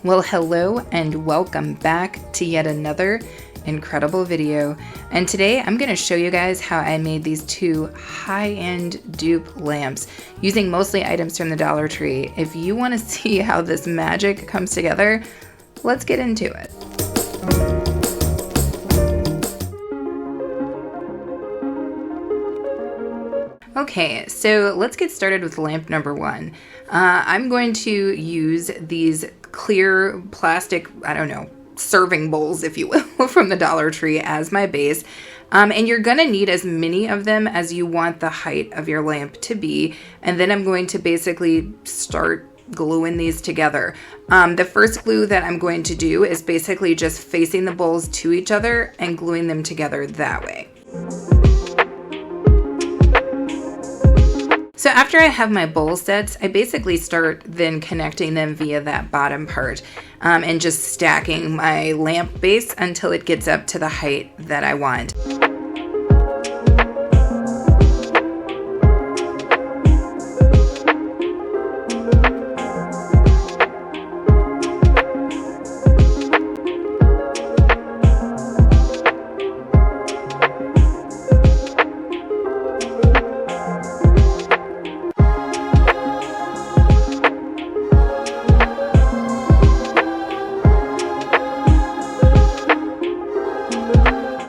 Well, hello and welcome back to yet another incredible video. And today I'm going to show you guys how I made these two high-end dupe lamps using mostly items from the Dollar Tree. If you want to see how this magic comes together, let's get into it. Okay, so let's get started with lamp number one. I'm going to use these clear plastic, serving bowls, if you will, from the Dollar Tree as my base. And you're going to need as many of them as you want the height of your lamp to be. And then I'm going to basically start gluing these together. The first glue that I'm going to do is basically just facing the bowls to each other and gluing them together that way. So after I have my bowl sets, I basically start then connecting them via that bottom part and just stacking my lamp base until it gets up to the height that I want.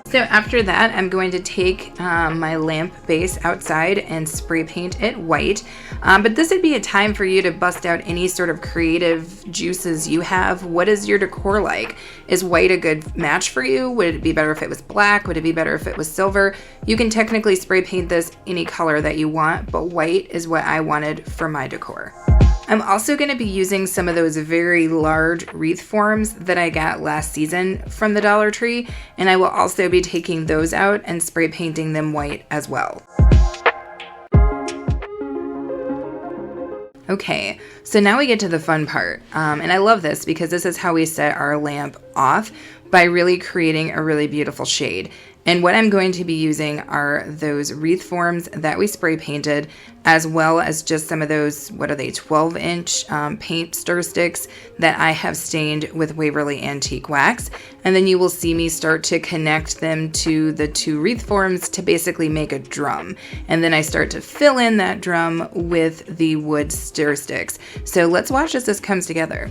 So after that, I'm going to take my lamp base outside and spray paint it white. But this would be a time for you to bust out any sort of creative juices you have. What is your decor like? Is white a good match for you? Would it be better if it was black? Would it be better if it was silver? You can technically spray paint this any color that you want, but white is what I wanted for my decor. I'm also going to be using some of those very large wreath forms that I got last season from the Dollar Tree, and I will also be taking those out and spray painting them white as well. Okay, so now we get to the fun part, and I love this because this is how we set our lamp off by really creating a really beautiful shade. And what I'm going to be using are those wreath forms that we spray painted, as well as just some of those, 12-inch paint stir sticks that I have stained with Waverly Antique Wax. And then you will see me start to connect them to the two wreath forms to basically make a drum. And then I start to fill in that drum with the wood stir sticks. So let's watch as this comes together.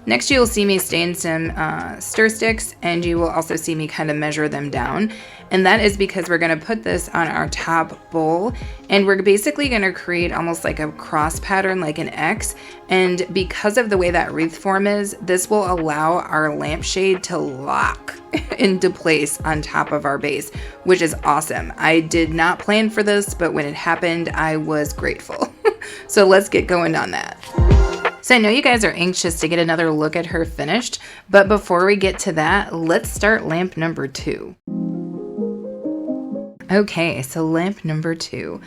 Next, you will see me stain some stir sticks, and you will also see me kind of measure them down. And that is because we're going to put this on our top bowl, and we're basically going to create almost like a cross pattern, like an X. And because of the way that wreath form is, this will allow our lampshade to lock into place on top of our base, which is awesome. I did not plan for this, but when it happened, I was grateful. So let's get going on that. So I know you guys are anxious to get another look at her finished, but before we get to that, let's start lamp number 2. Okay, so lamp number 2.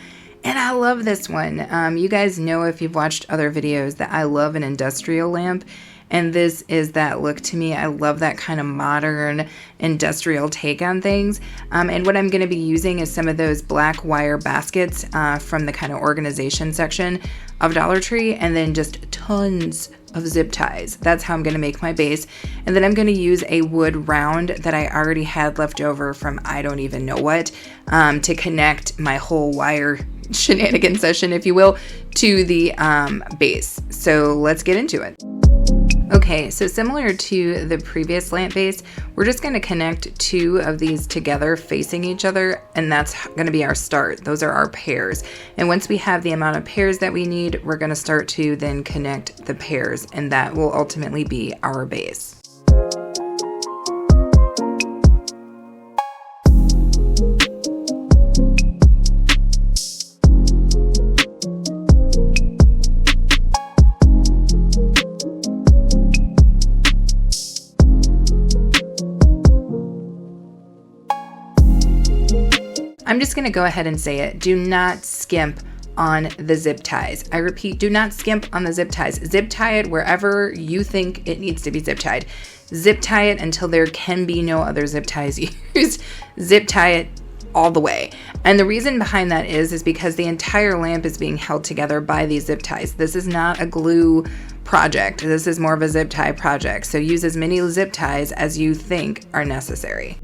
And I love this one. You guys know if you've watched other videos that I love an industrial lamp. And this is that look to me. I love that kind of modern industrial take on things. And what I'm going to be using is some of those black wire baskets from the kind of organization section of Dollar Tree, and then just tons of zip ties. That's how I'm going to make my base. And then I'm going to use a wood round that I already had left over from I don't even know what to connect my whole wire shenanigan session, if you will, to the base. So let's get into it. Okay, so similar to the previous lamp base, we're just going to connect two of these together facing each other, and that's going to be our start. Those are our pairs. And once we have the amount of pairs that we need, we're going to start to then connect the pairs, and that will ultimately be our base. I'm just going to go ahead and say it. Do not skimp on the zip ties. I repeat, do not skimp on the zip ties. Zip tie it wherever you think it needs to be zip tied. Zip tie it until there can be no other zip ties used. Zip tie it all the way. And the reason behind that is because the entire lamp is being held together by these zip ties. This is not a glue project. This is more of a zip tie project. So use as many zip ties as you think are necessary.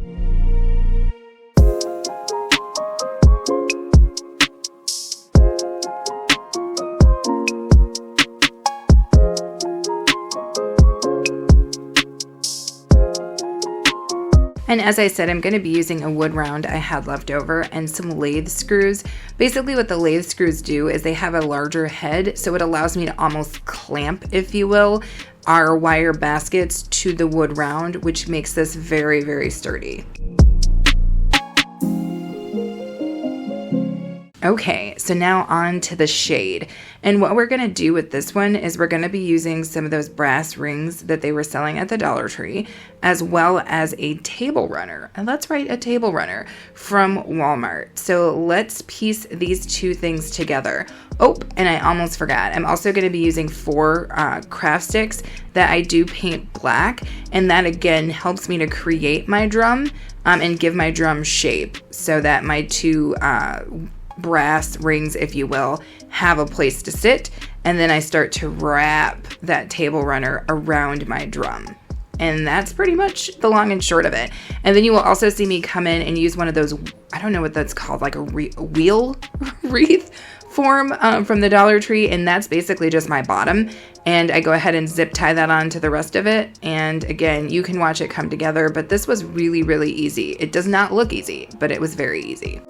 And as I said, I'm going to be using a wood round I had left over and some lathe screws. Basically what the lathe screws do is they have a larger head, so it allows me to almost clamp, if you will, our wire baskets to the wood round, which makes this very, very sturdy. Okay, so now on to the shade. And what we're going to do with this one is we're going to be using some of those brass rings that they were selling at the Dollar Tree, as well as a table runner. And that's right, a table runner from Walmart. So let's piece these two things together. Oh, and I almost forgot. I'm also going to be using 4 craft sticks that I do paint black. And that again helps me to create my drum and give my drum shape so that my two brass rings, if you will, have a place to sit, and then I start to wrap that table runner around my drum. And that's pretty much the long and short of it. And then you will also see me come in and use one of those, I don't know what that's called, like a wheel wreath form from the Dollar Tree, and that's basically just my bottom. And I go ahead and zip tie that on to the rest of it. And again, you can watch it come together, but this was really, really easy. It does not look easy, but it was very easy.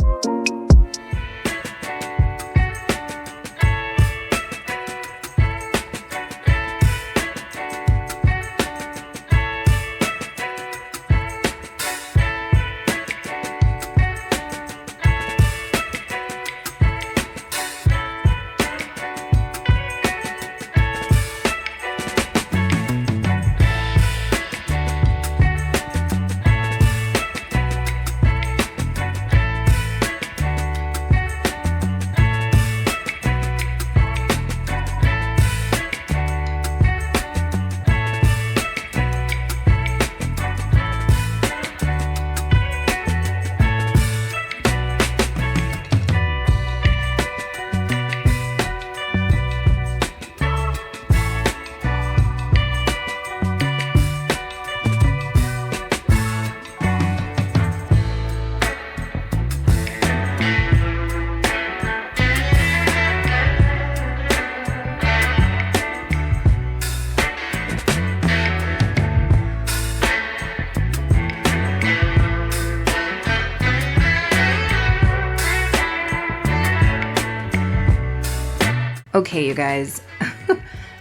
Okay, you guys,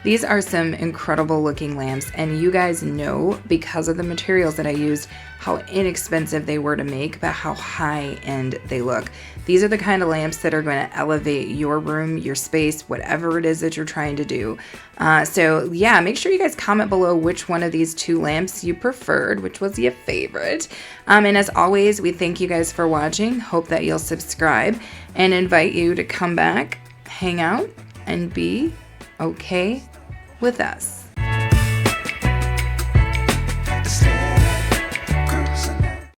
These are some incredible looking lamps, and you guys know, because of the materials that I used, how inexpensive they were to make, but how high end they look. These are the kind of lamps that are going to elevate your room, your space, whatever it is that you're trying to do. So yeah, make sure you guys comment below which one of these 2 lamps you preferred, which was your favorite. And as always, we thank you guys for watching. Hope that you'll subscribe and invite you to come back, hang out, and be okay with us.